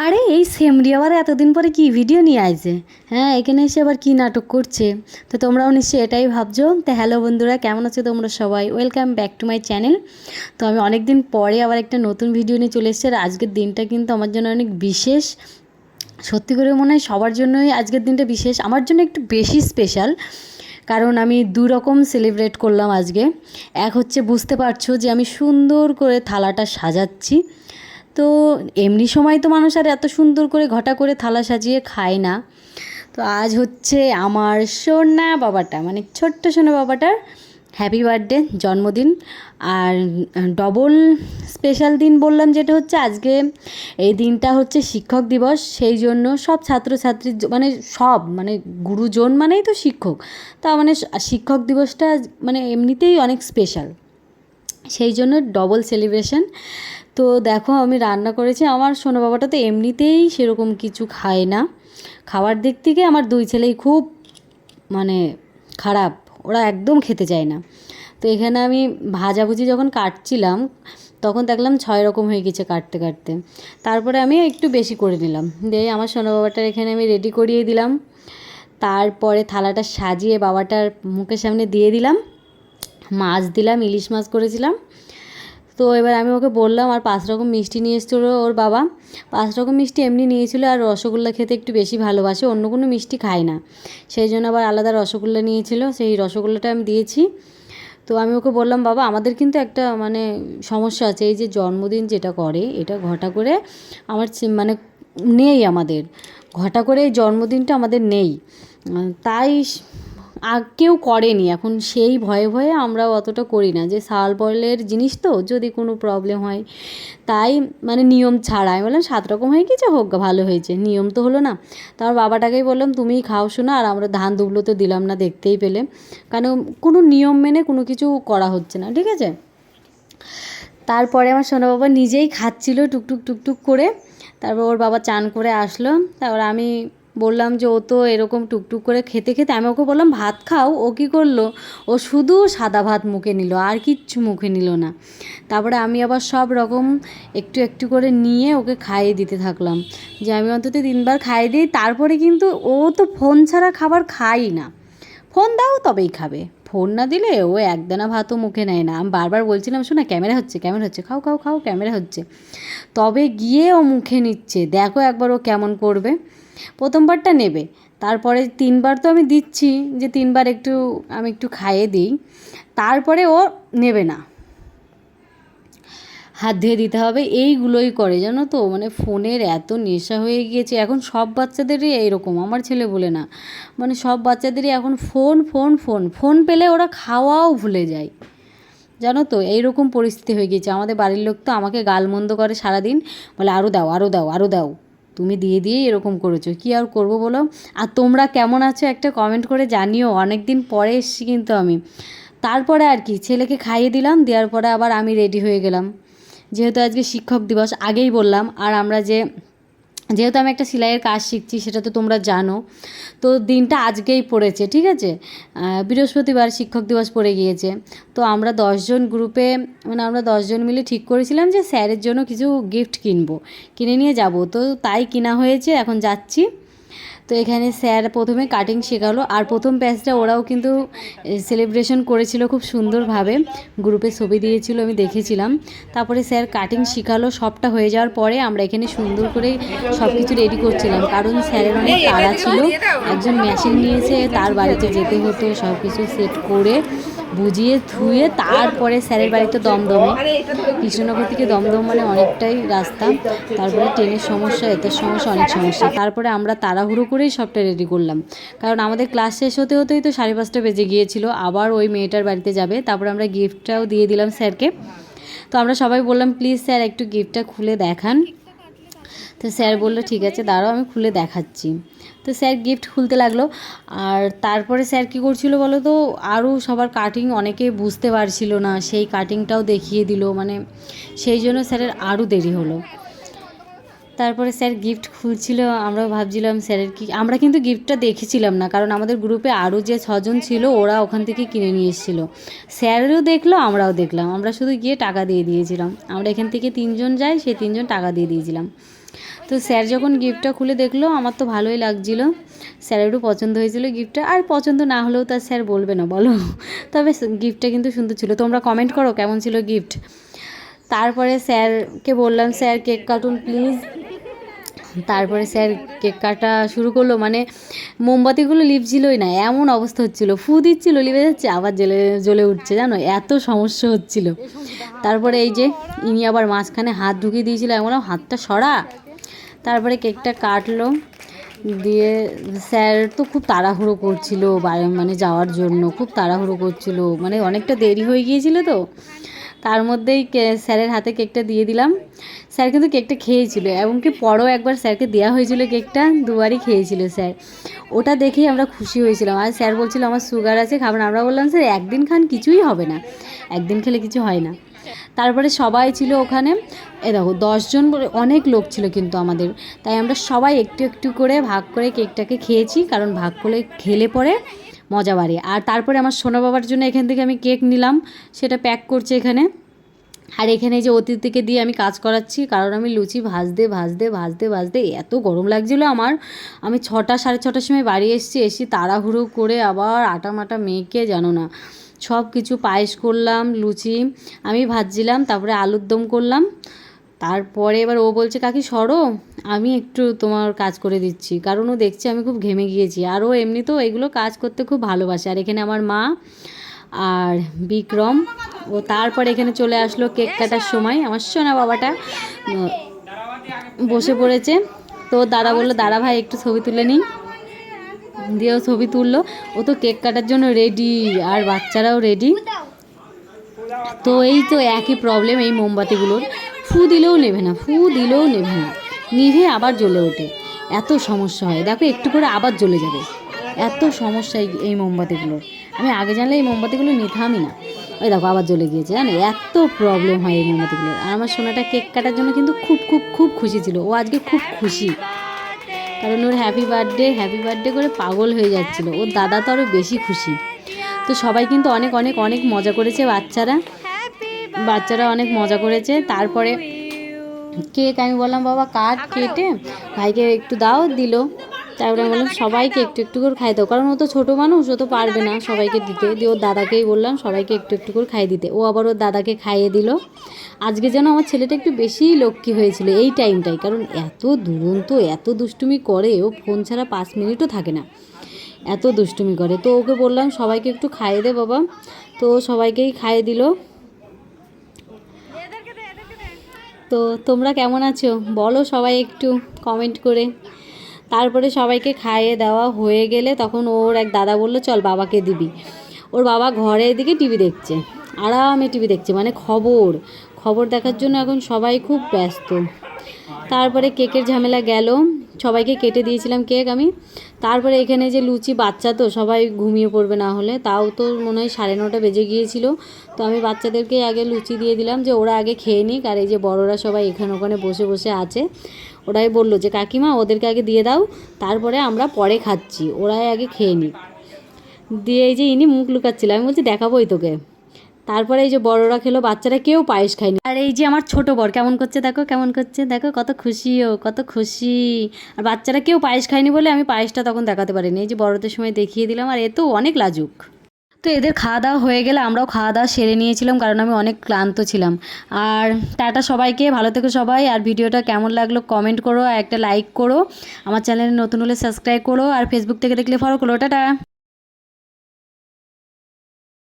আরে এই সেমরি আবার এতদিন পরে কি ভিডিও নিয়ে আসছে। হ্যাঁ, এখানে এসে আবার কি নাটক করছে। তো তোমরাও নিশ্চয়ই এটাই ভাবছো। তো হ্যালো বন্ধুরা, কেমন আছো তোমরা সবাই? Welcome back to my channel. তো আমি অনেক দিন পরে আবার একটা নতুন ভিডিও নিয়ে চলে এসেছি। আর আজকের দিনটা কিন্তু আমার জন্য অনেক বিশেষ। সত্যি করে মনে হয় সবার জন্যই আজকের দিনটা বিশেষ, আমার জন্য একটু বেশি স্পেশাল। কারণ আমি দু রকম সেলিব্রেট করলাম আজকে। এক হচ্ছে, বুঝতে পারছো যে আমি সুন্দর করে থালাটা সাজাচ্ছি। তো এমনি সময় তো মানুষ আর এত সুন্দর করে ঘটা করে থালা সাজিয়ে খায় না। তো আজ হচ্ছে আমার সোনা বাবাটা, মানে ছোট্ট সোনা বাবাটার হ্যাপি বার্থডে, জন্মদিন। আর ডবল স্পেশাল দিন বললাম, যেটা হচ্ছে আজকে এই দিনটা হচ্ছে শিক্ষক দিবস। সেই জন্য সব ছাত্রছাত্রী মানে সব মানে গুরুজন মানেই তো শিক্ষক, তা মানে শিক্ষক দিবসটা মানে এমনিতেই অনেক স্পেশাল, সেই জন্য ডবল সেলিব্রেশন। তো দেখো আমি রান্না করেছি। আমার সোনা বাবাটা তো এমনিতেই সেরকম কিছু খায় না, খাবার দিক থেকে আমার দুই ছেলেই খুব মানে খারাপ, ওরা একদম খেতে চায় না। তো এখানে আমি ভাজাভুজি যখন কাটছিলাম তখন দেখলাম 6 রকম হয়ে গেছে কাটতে কাটতে। তারপরে আমি একটু বেশি করে নিলাম, দিয়ে আমার সোনা বাবাটার এখানে আমি রেডি করিয়ে দিলাম। তারপরে থালাটা সাজিয়ে বাবাটার মুখের সামনে দিয়ে দিলাম। মাছ দিলাম, ইলিশ মাছ করেছিলাম। তো এবার আমি ওকে বললাম, আর 5 রকম মিষ্টি নিয়ে এসেছিলো ওর বাবা। 5 রকম মিষ্টি এমনি নিয়েছিল, আর রসগোল্লা খেতে একটু বেশি ভালোবাসে, অন্য কোনো মিষ্টি খায় না, সেই জন্য আবার আলাদা রসগোল্লা নিয়েছিল, সেই রসগোল্লাটা আমি দিয়েছি। তো আমি ওকে বললাম, বাবা আমাদের কিন্তু একটা মানে সমস্যা আছে, এই যে জন্মদিন যেটা করে এটা ঘটা করে আমার মানে নেই, আমাদের ঘটা করে এই জন্মদিনটা আমাদের নেই, তাই কেউ করেনি এখন, সেই ভয়ে ভয়ে আমরাও অতটা করি না, যে সাল পরের জিনিস তো যদি কোনো প্রবলেম হয়, তাই মানে নিয়ম ছাড়া। আমি বললাম 7 রকম হয়ে গেছে, হোক ভালো হয়েছে, নিয়ম তো হলো না। তার বাবাটাকেই বললাম তুমিই খাও শোনা, আর আমরা ধান দুবলো তো দিলাম না, দেখতেই পেলে, কারণ কোনো নিয়ম মেনে কোনো কিছু করা হচ্ছে না, ঠিক আছে। তারপরে আমার সোনা বাবা নিজেই খাচ্ছিল টুকটুক টুকটুক করে। তারপর ওর বাবা চান করে আসলো। তারপর আমি বললাম যে ও তো এরকম টুকটুক করে খেতে খেতে, আমি ওকে বললাম ভাত খাও, ও কী করলো, ও শুধু সাদা ভাত মুখে নিল, আর কিচ্ছু মুখে নিল না। তারপরে আমি আবার সব রকম একটু একটু করে নিয়ে ওকে খাইয়ে দিতে থাকলাম, যে আমি অন্তত 3বার খাইয়ে দিই। তারপরে কিন্তু ও তো ফোন ছাড়া খাবার খাই না, ফোন দাও তবেই খাবে, ফোন না দিলে ও একদানা ভাতও মুখে নেয় না। আমি বারবার বলছিলাম, শোনা ক্যামেরা হচ্ছে, ক্যামেরা হচ্ছে, খাও খাও খাও, ক্যামেরা হচ্ছে, তবে গিয়ে ও মুখে নিচ্ছে। দেখো একবার ও কেমন করবে। প্রথমবারটা নেবে, তারপরে 3বার তো আমি দিচ্ছি, যে 3বার আমি একটু খাইয়ে দিই, তারপরে ও নেবে না, হাত ধুয়ে দিতে হবে, এইগুলোই করে জানো তো। মানে ফোনের এত নেশা হয়ে গিয়েছে এখন, সব বাচ্চাদেরই এইরকম, আমার ছেলে বলে না, মানে সব বাচ্চাদেরই এখন ফোন ফোন ফোন, ফোন পেলে ওরা খাওয়াও ভুলে যায়, জানো তো। এইরকম পরিস্থিতি হয়ে গিয়েছে। আমাদের বাড়ির লোক তো আমাকে গালমন্দ করে সারাদিন, বলে আরও দাও আরও দাও আরও দাও, তুমি দিয়ে দিয়েই এরকম করেছো, কী আর করবো বলো। আর তোমরা কেমন আছো একটা কমেন্ট করে জানিও, অনেক দিন পরে এসেছি কিন্তু আমি। তারপরে আর কি, ছেলেকে খাইয়ে দিলাম, দেওয়ার পরে আবার আমি রেডি হয়ে গেলাম, যেহেতু আজকে শিক্ষক দিবস, আগেই বললাম। আর আমরা যেহেতু আমি একটা সেলাইয়ের কাজ শিখছি, সেটা তো তোমরা জানো, তো দিনটা আজকেই পড়েছে, ঠিক আছে, বৃহস্পতিবার শিক্ষক দিবস পড়ে গিয়েছে। তো আমরা 10 জন গ্রুপে, মানে আমরা 10 জন মিলে ঠিক করেছিলাম যে স্যারের জন্য কিছু গিফট কিনে নিয়ে যাব, তো তাই কিনা হয়েছে, এখন যাচ্ছি। তো এখানে স্যার প্রথমে কাটিং শেখালো, আর প্রথম ব্যাচটা ওরাও কিন্তু সেলিব্রেশন করেছিল খুব সুন্দরভাবে, গ্রুপে ছবি দিয়েছিল, আমি দেখেছিলাম। তারপরে স্যার কাটিং শেখালো, সবটা হয়ে যাওয়ার পরে আমরা এখানে সুন্দর করে সব কিছু রেডি করছিলাম, কারণ স্যারের অনেক তাড়া ছিল, একজন মেশিন নিয়েছে, তার বাড়িতে যেতে হতো, সব কিছু সেট করে বুঝিয়ে ধুয়ে তারপরে স্যারের বাড়িতে দমদমে, কৃষ্ণনগর থেকে দমদম মানে অনেকটাই রাস্তা, তারপরে ট্রেনের সমস্যা, এতের সমস্যা, অনেক সমস্যা। তারপরে আমরা তাড়াহুড়ো করেই সবটা রেডি করলাম, কারণ আমাদের ক্লাস শেষ হতে হতেই তো 5:30 বেজে গিয়েছিল, আবার ওই মেয়েটার বাড়িতে যাবে। তারপরে আমরা গিফটটাও দিয়ে দিলাম স্যারকে। তো আমরা সবাই বললাম, প্লিজ স্যার একটু গিফটটা খুলে দেখান। তো স্যার বললো ঠিক আছে দাঁড়াও, আমি খুলে দেখাচ্ছি। তো স্যার গিফট খুলতে লাগলো। আর তারপরে স্যার কী করছিল বলো তো, আরও সবার কাটিং অনেকে বুঝতে পারছিল না, সেই কাটিংটাও দেখিয়ে দিল, মানে সেই জন্য স্যারের আরও দেরি হলো। তারপরে স্যার গিফট খুলছিল, আমরাও ভাবছিলাম স্যারের কি, আমরা কিন্তু গিফটটা দেখেছিলাম না, কারণ আমাদের গ্রুপে আরও যে 6 জন ছিল ওরা ওখান থেকে কিনে নিয়ে এসেছিলো, স্যারেরও দেখলো আমরাও দেখলাম, আমরা শুধু গিয়ে টাকা দিয়ে দিয়েছিলাম। আমরা এখান থেকে 3 জন যাই, সেই 3 জন টাকা দিয়ে দিয়েছিলাম। তো স্যার যখন গিফটটা খুলে দেখলো আমার তো ভালোই লাগছিলো, স্যারেরও পছন্দ হয়েছিল গিফটটা। আর পছন্দ না হলেও তার স্যার বলবে না বলো, তবে গিফটটা কিন্তু সুন্দর ছিল। তোমরা কমেন্ট করো কেমন ছিল গিফট। তারপরে স্যারকে বললাম স্যার কেক কাটুন প্লিজ। তারপরে স্যার কেক কাটা শুরু করলো, মানে মোমবাতিগুলো লিপছিলই না, এমন অবস্থা হচ্ছিলো, ফু দিচ্ছিলো লিপে যাচ্ছে আবার জ্বলে জ্বলে উঠছে, জানো এত সমস্যা হচ্ছিল। তারপরে এই যে ইনি আবার মাঝখানে হাত ঢুকিয়ে দিয়েছিল, এমন হাতটা সরা। তারপরে কেকটা কাটলো, দিয়ে স্যার তো খুব তাড়াহুড়ো করছিল মানে যাওয়ার জন্য, খুব তাড়াহুড়ো করছিল, মানে অনেকটা দেরি হয়ে গিয়েছিল তো। তার মধ্যেই স্যারের হাতে কেকটা দিয়ে দিলাম। স্যার কিন্তু কেকটা খেয়েছিল, এমনকি পরও একবার স্যারকে দেওয়া হয়েছিল কেকটা, দুবারই খেয়েছিল স্যার। ওটা দেখেই আমরা খুশি হয়েছিলাম। আর স্যার বলছিল আমার সুগার আছে, খাবেন। আমরা বললাম স্যার একদিন খান, কিছুই হবে না, একদিন খেলে কিছু হয় না। তারপরে সবাই ছিল ওখানে, দেখো 10 জন বলে অনেক লোক ছিল কিন্তু আমাদের, তাই আমরা সবাই একটু একটু করে ভাগ করে কেকটাকে খেয়েছি, কারণ ভাগ করে খেলে পরে মজা বাড়ে। আর তারপরে আমার সোনা বাবার জন্য এখান থেকে আমি কেক নিলাম, সেটা প্যাক করছে এখানে। আর এখানে যে অতিথিকে দিয়ে আমি কাজ করাচ্ছি, কারণ আমি লুচি ভাজতে ভাজতে ভাজতে ভাজতে এত গরম লাগছিলো আমার। আমি 6টা 6:30টার সময় বাড়ি এসে তাড়াহুড়ো করে আবার আটা মাটা মেখে, জানো না, সব কিছু পায়েস করলাম, লুচি আমি ভাজছিলাম, তারপরে আলুর দম করলাম। তারপরে এবার ও বলছে কাকি সরো, আমি একটু তোমার কাজ করে দিচ্ছি, কারণ ও দেখছে আমি খুব ঘেমে গিয়েছি। আর ও এমনিতেও এগুলো কাজ করতে খুব ভালোবাসে। আর এখানে আমার মা আর বিক্রম, ও তারপর এখানে চলে আসলো কেক কাটার সময়। আমার সোনা বাবাটা বসে পড়েছে, তো দাদা বললো দাদা ভাই একটু ছবি তুলে নিই, দিয়েও ছবি তুললো। ও তো কেক কাটার জন্য রেডি, আর বাচ্চারাও রেডি। তো এই তো একই প্রবলেম এই মোমবাতিগুলোর, ফু দিলেও নেবে না, ফু দিলেও নেবে না, নিভে আবার জ্বলে ওঠে, এত সমস্যা হয়। দেখো একটু করে আবার জ্বলে যাবে, এত সমস্যা এই মোমবাতিগুলোর। আমি আগে জানলে এই মোমবাতিগুলো নিতামই না। ওই দেখো আবার জ্বলে গিয়েছে, জানো এত প্রবলেম হয় এই মোমবাতিগুলোর। আর আমার সোনাটা কেক কাটার জন্য কিন্তু খুব খুব খুব খুশি ছিল, ও আজকে খুব খুশি, কারণ ওর হ্যাপি বার্থডে করে পাগল হয়ে যাচ্ছিলো। ওর দাদা তো আরও বেশি খুশি। তো সবাই কিন্তু অনেক অনেক অনেক মজা করেছে, বাচ্চারা অনেক মজা করেছে। তারপরে কেক আমি বললাম বাবা কাট, কেটে ভাইকে একটু দাও, দিল। তারপরে আমি বললাম সবাইকে একটু একটু করে খাই দাও, কারণ ও তো ছোটো মানুষ, ও তো পারবে না সবাইকে দিতে। দিয়ে ওর দাদাকেই বললাম সবাইকে একটু একটু করে খাইয়ে দিতে, ও আবার ওর দাদাকে খাইয়ে দিল। আজকে যেন আমার ছেলেটা একটু বেশি লক্ষ্মী হয়েছিল এই টাইমটাই, কারণ এত দুরন্ত, এত দুষ্টুমি করে, ও ফোন ছাড়া 5 মিনিটও থাকে না, এত দুষ্টুমি করে। তো ওকে বললাম সবাইকে একটু খাইয়ে দে বাবা, তো সবাইকেই খাইয়ে দিল। তো তোমরা কেমন আছো বলো সবাই একটু কমেন্ট করে। তারপরে সবাইকে খাইয়ে দেওয়া হয়ে গেলে তখন ওর এক দাদা বললো চল বাবাকে দিবি। ওর বাবা ঘরে এদিকে টিভি দেখছে, আরামে টিভি দেখছে, মানে খবর দেখার জন্য এখন সবাই খুব ব্যস্ত। তারপরে কেকের ঝামেলা গেল, সবাইকে কেটে দিয়েছিলাম কেক আমি। তারপরে এখানে যে লুচি, বাচ্চা তো সবাই ঘুমিয়ে পড়বে না হলে, তাও তো মনে হয় 9:30 বেজে গিয়েছিল। তো আমি বাচ্চাদেরকে আগে লুচি দিয়ে দিলাম যে ওরা আগে খেয়ে নিক। আর এই যে বড়রা সবাই এখানে ওখানে বসে বসে আছে, ওরাই বললো যে কাকিমা ওদেরকে আগে দিয়ে দাও, তারপরে আমরা পরে খাচ্ছি, ওরাই আগে খেয়ে নিক। দিয়ে এই যে ইনি মুখ লুকাচ্ছিল, আমি বলছি দেখাবোই তোকে। তারপরে এই যে বড়রা খেলো, বাচ্চারা কেউ পায়েস খায়নি। আর এই যে আমার ছোট বর কেমন করছে, দেখো কেমন করছে, দেখো কত খুশি, ও কত খুশি। আর বাচ্চারা কেউ পায়েস খায়নি বলে আমি পায়েসটা তখন দেখাতে পারিনি, এই যে বড়দের সময় দেখিয়ে দিলাম। আর এ তো অনেক লাজুক। তো এদের খাওয়া দাওয়া হয়ে গেলে আমরাও খাওয়া দাওয়া সেরে নিয়েছিলাম, কারণ আমি অনেক ক্লান্ত ছিলাম। আর টাটা সবাইকে, ভালো থেকো সবাই। আর ভিডিওটা কেমন লাগলো কমেন্ট করো, আর একটা লাইক করো, আমার চ্যানেলে নতুন হলে সাবস্ক্রাইব করো, আর ফেসবুক থেকে দেখলে ফলো করো। টাটা।